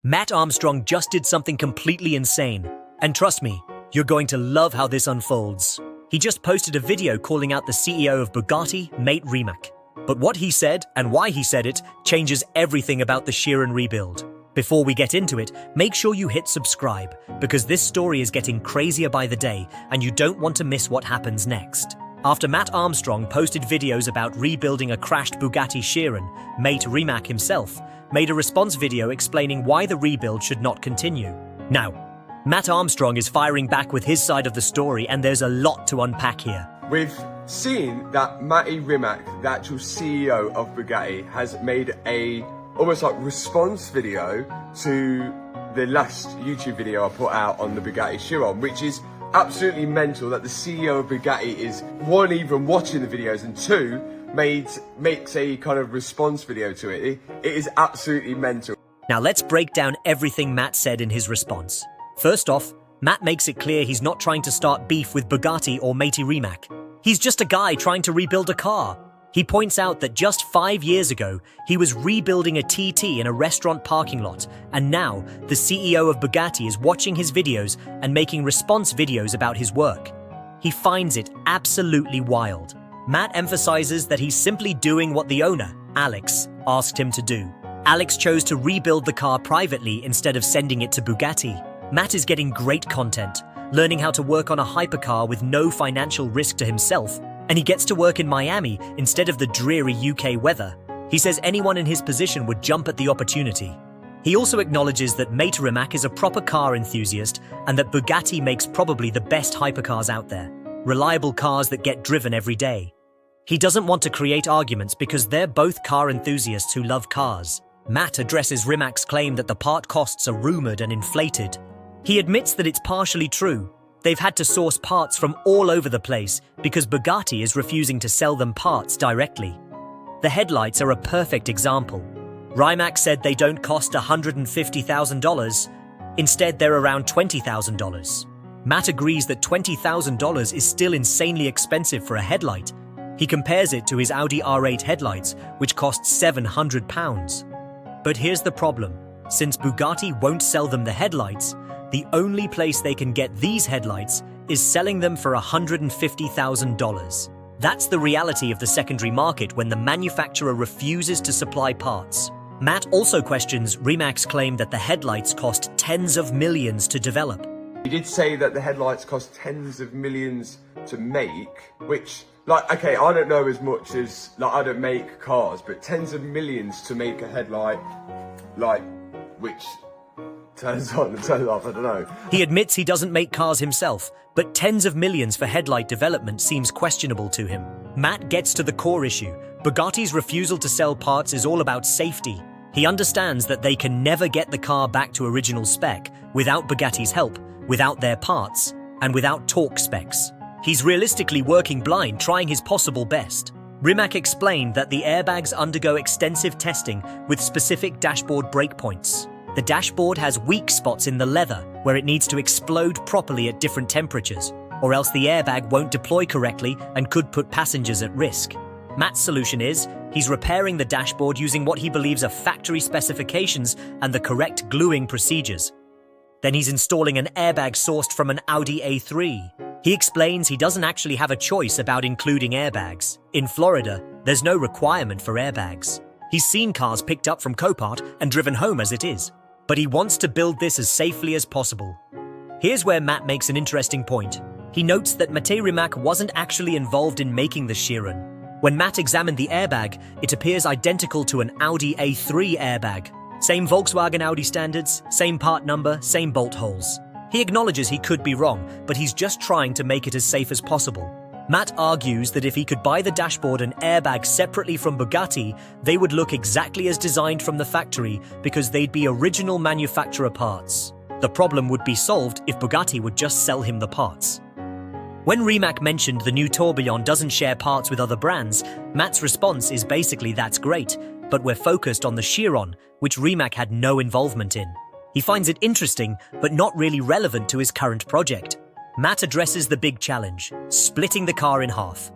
Matt Armstrong just did something completely insane. And trust me, you're going to love how this unfolds. He just posted a video calling out the CEO of Bugatti, Matt Rimac. But what he said and why he said it changes everything about the Chiron rebuild. Before we get into it, make sure you hit subscribe, because this story is getting crazier by the day and you don't want to miss what happens next. After Matt Armstrong posted videos about rebuilding a crashed Bugatti Chiron, Matt Rimac himself made a response video explaining why the rebuild should not continue. Now, Matt Armstrong is firing back with his side of the story, and there's a lot to unpack here. We've seen that Matty Rimac, the actual CEO of Bugatti, has made a almost like response video to the last YouTube video I put out on the Bugatti Chiron, which is absolutely mental that the CEO of Bugatti is, one, even watching the videos, and two, makes a kind of response video to it. It is absolutely mental. Now let's break down everything Matt said in his response. First off, Matt makes it clear he's not trying to start beef with Bugatti or Matty Rimac. He's just a guy trying to rebuild a car. He points out that just 5 years ago, he was rebuilding a TT in a restaurant parking lot, and now the CEO of Bugatti is watching his videos and making response videos about his work. He finds it absolutely wild. Matt emphasizes that he's simply doing what the owner, Alex, asked him to do. Alex chose to rebuild the car privately instead of sending it to Bugatti. Matt is getting great content, learning how to work on a hypercar with no financial risk to himself, and he gets to work in Miami instead of the dreary UK weather. He says anyone in his position would jump at the opportunity. He also acknowledges that Matt Rimac is a proper car enthusiast and that Bugatti makes probably the best hypercars out there, reliable cars that get driven every day. He doesn't want to create arguments because they're both car enthusiasts who love cars. Matt addresses Rimac's claim that the part costs are rumored and inflated. He admits that it's partially true. They've had to source parts from all over the place because Bugatti is refusing to sell them parts directly. The headlights are a perfect example. Rimac said they don't cost $150,000. Instead, they're around $20,000. Matt agrees that $20,000 is still insanely expensive for a headlight. He compares it to his Audi R8 headlights, which cost £700. But here's the problem. Since Bugatti won't sell them the headlights, the only place they can get these headlights is selling them for $150,000. That's the reality of the secondary market when the manufacturer refuses to supply parts. Matt also questions Rimac's claim that the headlights cost tens of millions to develop. He did say that the headlights cost tens of millions to make, which, okay, I don't know as much as, I don't make cars, but tens of millions to make a headlight, which turns on and turns off, I don't know. He admits he doesn't make cars himself, but tens of millions for headlight development seems questionable to him. Matt gets to the core issue. Bugatti's refusal to sell parts is all about safety. He understands that they can never get the car back to original spec without Bugatti's help, without their parts, and without torque specs. He's realistically working blind, trying his possible best. Rimac explained that the airbags undergo extensive testing with specific dashboard breakpoints. The dashboard has weak spots in the leather where it needs to explode properly at different temperatures, or else the airbag won't deploy correctly and could put passengers at risk. Matt's solution is, he's repairing the dashboard using what he believes are factory specifications and the correct gluing procedures. Then he's installing an airbag sourced from an Audi A3. He explains he doesn't actually have a choice about including airbags. In Florida, there's no requirement for airbags. He's seen cars picked up from Copart and driven home as it is. But he wants to build this as safely as possible. Here's where Matt makes an interesting point. He notes that Matt Rimac wasn't actually involved in making the Chiron. When Matt examined the airbag, it appears identical to an Audi A3 airbag. Same Volkswagen Audi standards, same part number, same bolt holes. He acknowledges he could be wrong, but he's just trying to make it as safe as possible. Matt argues that if he could buy the dashboard and airbag separately from Bugatti, they would look exactly as designed from the factory because they'd be original manufacturer parts. The problem would be solved if Bugatti would just sell him the parts. When Rimac mentioned the new tourbillon doesn't share parts with other brands, Matt's response is basically that's great, but we're focused on the Chiron, which Rimac had no involvement in. He finds it interesting, but not really relevant to his current project. Matt addresses the big challenge, splitting the car in half.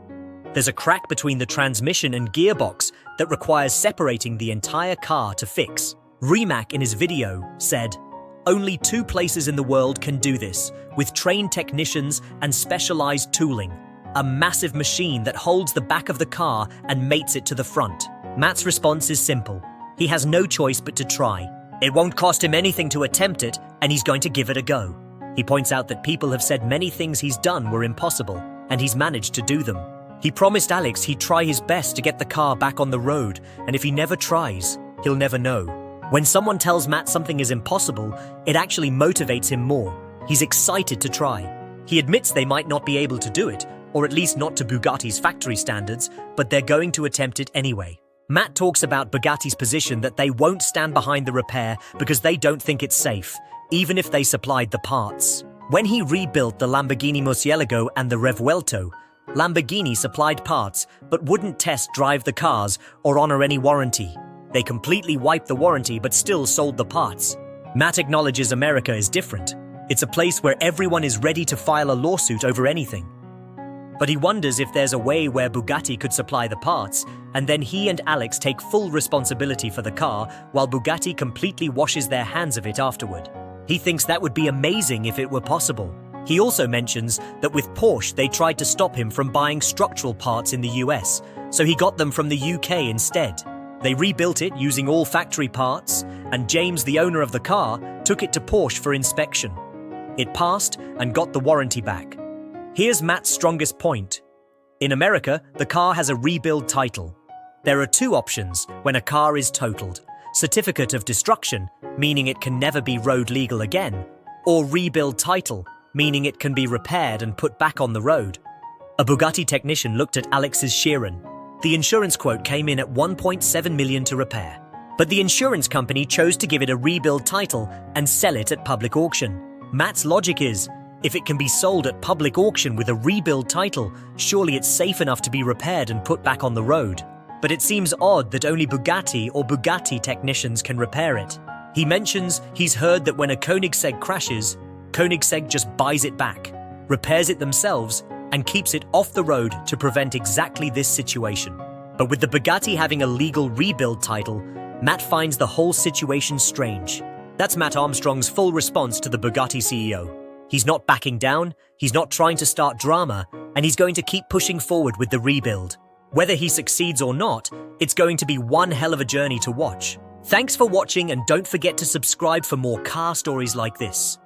There's a crack between the transmission and gearbox that requires separating the entire car to fix. Rimac, in his video, said, "Only 2 places in the world can do this, with trained technicians and specialized tooling. A massive machine that holds the back of the car and mates it to the front." Matt's response is simple. He has no choice but to try. It won't cost him anything to attempt it, and he's going to give it a go. He points out that people have said many things he's done were impossible, and he's managed to do them. He promised Alex he'd try his best to get the car back on the road, and if he never tries, he'll never know. When someone tells Matt something is impossible, it actually motivates him more. He's excited to try. He admits they might not be able to do it, or at least not to Bugatti's factory standards, but they're going to attempt it anyway. Matt talks about Bugatti's position that they won't stand behind the repair because they don't think it's safe, even if they supplied the parts. When he rebuilt the Lamborghini Murcielago and the Revuelto, Lamborghini supplied parts but wouldn't test drive the cars or honor any warranty. They completely wiped the warranty but still sold the parts. Matt acknowledges America is different. It's a place where everyone is ready to file a lawsuit over anything. But he wonders if there's a way where Bugatti could supply the parts, and then he and Alex take full responsibility for the car, while Bugatti completely washes their hands of it afterward. He thinks that would be amazing if it were possible. He also mentions that with Porsche they tried to stop him from buying structural parts in the US, so he got them from the UK instead. They rebuilt it using all factory parts, and James, the owner of the car, took it to Porsche for inspection. It passed and got the warranty back. Here's Matt's strongest point. In America, the car has a rebuild title. There are 2 options when a car is totaled: certificate of destruction, meaning it can never be road legal again, or rebuild title, meaning it can be repaired and put back on the road. A Bugatti technician looked at Alex's Chiron. The insurance quote came in at $1.7 million to repair, but the insurance company chose to give it a rebuild title and sell it at public auction. Matt's logic is, if it can be sold at public auction with a rebuild title, surely it's safe enough to be repaired and put back on the road. But it seems odd that only Bugatti or Bugatti technicians can repair it. He mentions he's heard that when a Koenigsegg crashes, Koenigsegg just buys it back, repairs it themselves, and keeps it off the road to prevent exactly this situation. But with the Bugatti having a legal rebuild title, Matt finds the whole situation strange. That's Matt Armstrong's full response to the Bugatti CEO. He's not backing down, he's not trying to start drama, and he's going to keep pushing forward with the rebuild. Whether he succeeds or not, it's going to be one hell of a journey to watch. Thanks for watching, and don't forget to subscribe for more car stories like this.